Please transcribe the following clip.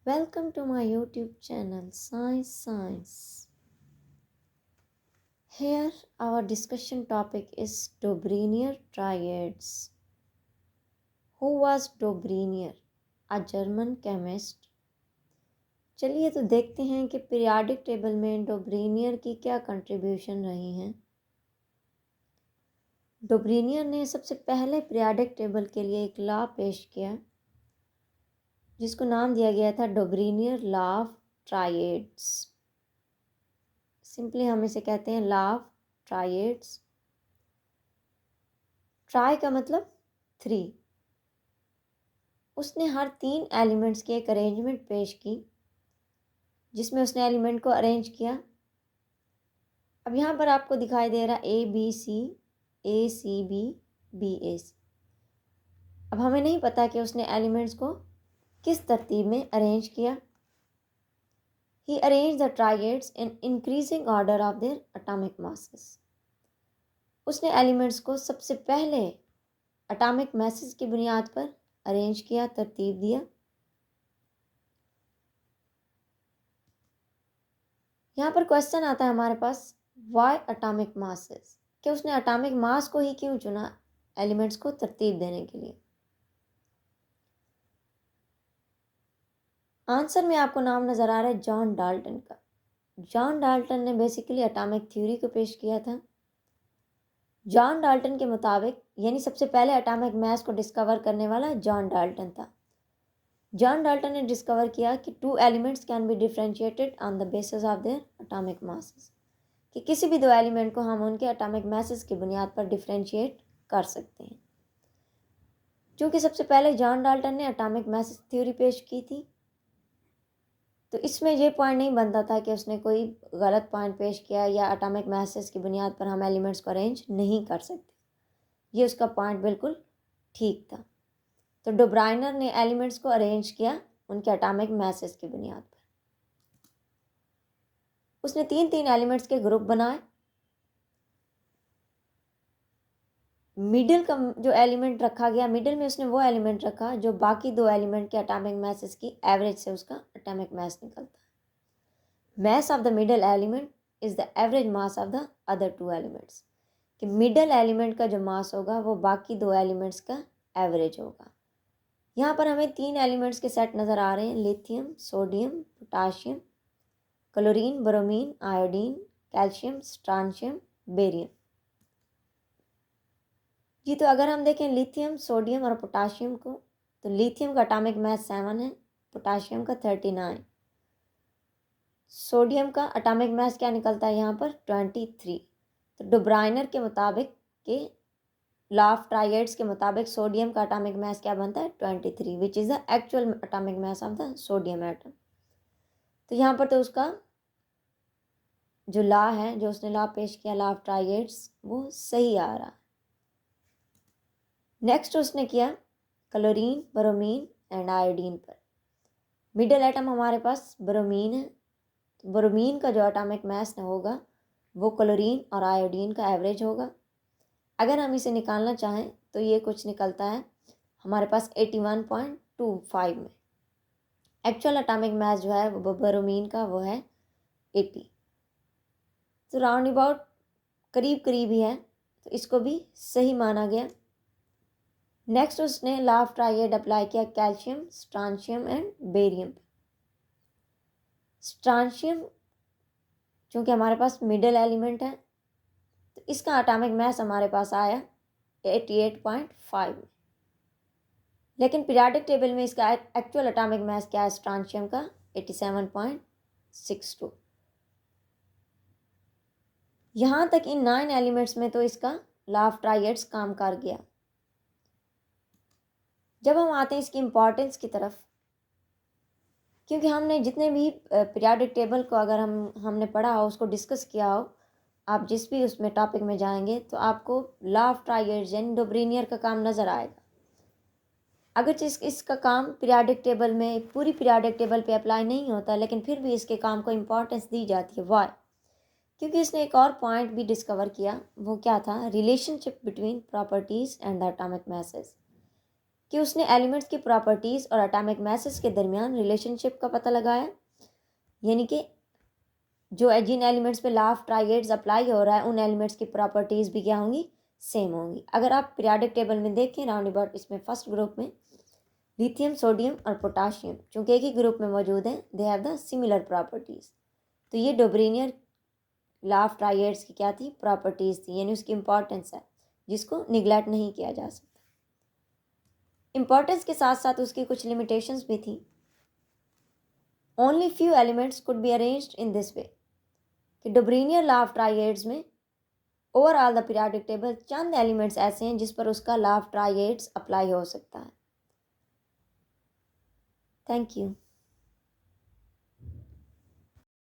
Welcome to my YouTube channel Science Science. Here our discussion topic is Dobrinier triads. Who was Dobrinier? A German chemist. चलिए तो देखते हैं कि periodic table में डोब्रीनियर की क्या कंट्रीब्यूशन रही हैं। डोब्रीनियर ने सबसे पहले पीरियाडिक टेबल के लिए एक लॉ पेश किया जिसको नाम दिया गया था डोब्रीनियर लॉ ऑफ ट्राइएड्स। सिंपली हम इसे कहते हैं लॉ ऑफ ट्राइएड्स। ट्राई का मतलब 3। उसने हर 3 एलिमेंट्स की एक अरेंजमेंट पेश की जिसमें उसने एलिमेंट को अरेंज किया। अब यहाँ पर आपको दिखाई दे रहा A B C B B A C. अब हमें नहीं पता कि उसने एलिमेंट्स को किस तरतीब में अरेंज किया। He arrange the triads in increasing order of their atomic masses. उसने एलिमेंट्स को सबसे पहले एटॉमिक मासेस की बुनियाद पर अरेंज किया, तरतीब दिया। यहाँ पर क्वेश्चन आता है हमारे पास, वाई एटॉमिक मासेस, कि उसने एटॉमिक मास को ही क्यों चुना एलिमेंट्स को तरतीब देने के लिए। आंसर में आपको नाम नज़र आ रहा है जॉन डाल्टन का। जॉन डाल्टन ने बेसिकली एटॉमिक थ्योरी को पेश किया था। जॉन डाल्टन के मुताबिक, यानी सबसे पहले एटॉमिक मास को डिस्कवर करने वाला जॉन डाल्टन था। जॉन डाल्टन ने डिस्कवर किया कि 2 elements can be differentiated on the basis of their atomic masses, कि किसी भी 2 एलिमेंट को हम उनके एटॉमिक मासेस की बुनियाद पर डिफ्रेंशिएट कर सकते हैं। क्योंकि सबसे पहले जॉन डाल्टन ने एटॉमिक मासेस थ्योरी पेश की थी, तो इसमें यह पॉइंट नहीं बनता था कि उसने कोई गलत पॉइंट पेश किया या एटॉमिक मासेस की बुनियाद पर हम एलिमेंट्स को अरेंज नहीं कर सकते। ये उसका पॉइंट बिल्कुल ठीक था। तो डोब्राइनर ने एलिमेंट्स को अरेंज किया उनके एटॉमिक मासेस की बुनियाद पर। उसने 3 एलिमेंट्स के ग्रुप बनाए। मिडिल का जो एलिमेंट रखा गया, मिडिल में उसने वो एलिमेंट रखा जो बाकी 2 एलिमेंट के एटॉमिक मासेस की एवरेज से उसका एटॉमिक मास निकलता है। Mass of the middle element is the average mass of the other 2 elements, कि मिडिल एलिमेंट का जो मास होगा वो बाकी 2 एलिमेंट्स का एवरेज होगा। यहाँ पर हमें 3 एलिमेंट्स के सेट नज़र आ रहे हैं, lithium, sodium, potassium, chlorine, bromine, iodine, calcium, strontium, barium. जी, तो अगर हम देखें लिथियम, सोडियम और पोटाशियम को, तो लिथियम का एटॉमिक मास 7 है, पोटाशियम का 39, सोडियम का एटॉमिक मास क्या निकलता है यहाँ पर 23। तो डोब्राइनर के मुताबिक के लॉ ऑफ ट्राइएड्स के मुताबिक सोडियम का एटॉमिक मास क्या बनता है 23, which is the actual atomic mass of the sodium atom. तो यहाँ पर तो उसका जो लॉ है, जो उसने लॉ पेश किया लॉ ऑफ ट्राइएड्स, वो सही आ रहा है। नेक्स्ट उसने किया क्लोरीन, ब्रोमीन एंड आयोडीन पर। मिडिल एटम हमारे पास ब्रोमीन है, तो ब्रोमीन का जो एटॉमिक मास होगा वो क्लोरीन और आयोडीन का एवरेज होगा। अगर हम इसे निकालना चाहें तो ये कुछ निकलता है हमारे पास 81.25 में। एक्चुअल एटॉमिक मास जो है वो ब्रोमीन का वो है 80, तो राउंड अबाउट करीब करीब ही है, तो इसको भी सही माना गया। नेक्स्ट उसने लॉ ऑफ ट्राइएड अप्लाई किया कैल्शियम, स्ट्रांशियम एंड बेरियम। स्ट्रांशियम चूँकि हमारे पास मिडिल एलिमेंट है, तो इसका एटॉमिक मास हमारे पास आया 88.5 में। लेकिन पीरियोडिक टेबल में इसका एक्चुअल एटॉमिक मास क्या है स्ट्रांशियम का 87.62। यहाँ तक इन 9 एलिमेंट्स में तो इसका लॉ ऑफ ट्राइएड्स काम कर गया। जब हम आते हैं इसकी इम्पॉर्टेंस की तरफ, क्योंकि हमने जितने भी पीरियोडिक टेबल को अगर हमने पढ़ा हो, उसको डिस्कस किया हो, आप जिस भी उसमें टॉपिक में जाएंगे तो आपको लॉ ऑफ ट्राइएड्स यानी डोब्रीनियर का काम नज़र आएगा। अगर इसका काम पीरियोडिक टेबल में पूरी पीरियोडिक टेबल पे अप्लाई नहीं होता, लेकिन फिर भी इसके काम को इम्पोर्टेंस दी जाती है। वाई? क्योंकि इसने एक और पॉइंट भी डिस्कवर किया। वो क्या था? Relationship between properties and the atomic masses, कि उसने एलिमेंट्स की प्रॉपर्टीज़ और एटॉमिक मैसेस के दरमियान रिलेशनशिप का पता लगाया, यानी कि जो जिन एलिमेंट्स पे लॉ ऑफ ट्राइएड्स अप्लाई हो रहा है उन एलिमेंट्स की प्रॉपर्टीज़ भी क्या होंगी, सेम होंगी। अगर आप पीरियोडिक टेबल में देखें राउंड अबाउट इसमें फर्स्ट ग्रुप में लिथियम, सोडियम और पोटाशियम चूँकि एक ही ग्रुप में मौजूद हैं, they have the similar properties. तो ये डोब्रेनियर लॉ ऑफ ट्राइएड्स की क्या थी, प्रॉपर्टीज़ थी, यानी उसकी इंपॉर्टेंस है जिसको निगलेक्ट नहीं किया जा सकता। इंपॉर्टेंस के साथ साथ उसकी कुछ लिमिटेशंस भी थी। Only few elements could be arranged in this way कि डोब्रेनियर लॉ ऑफ ट्राइएड्स में overall the periodic table Chand elements ऐसे हैं जिस पर उसका लॉ ऑफ ट्राइएड्स अप्लाई हो सकता है। Thank you.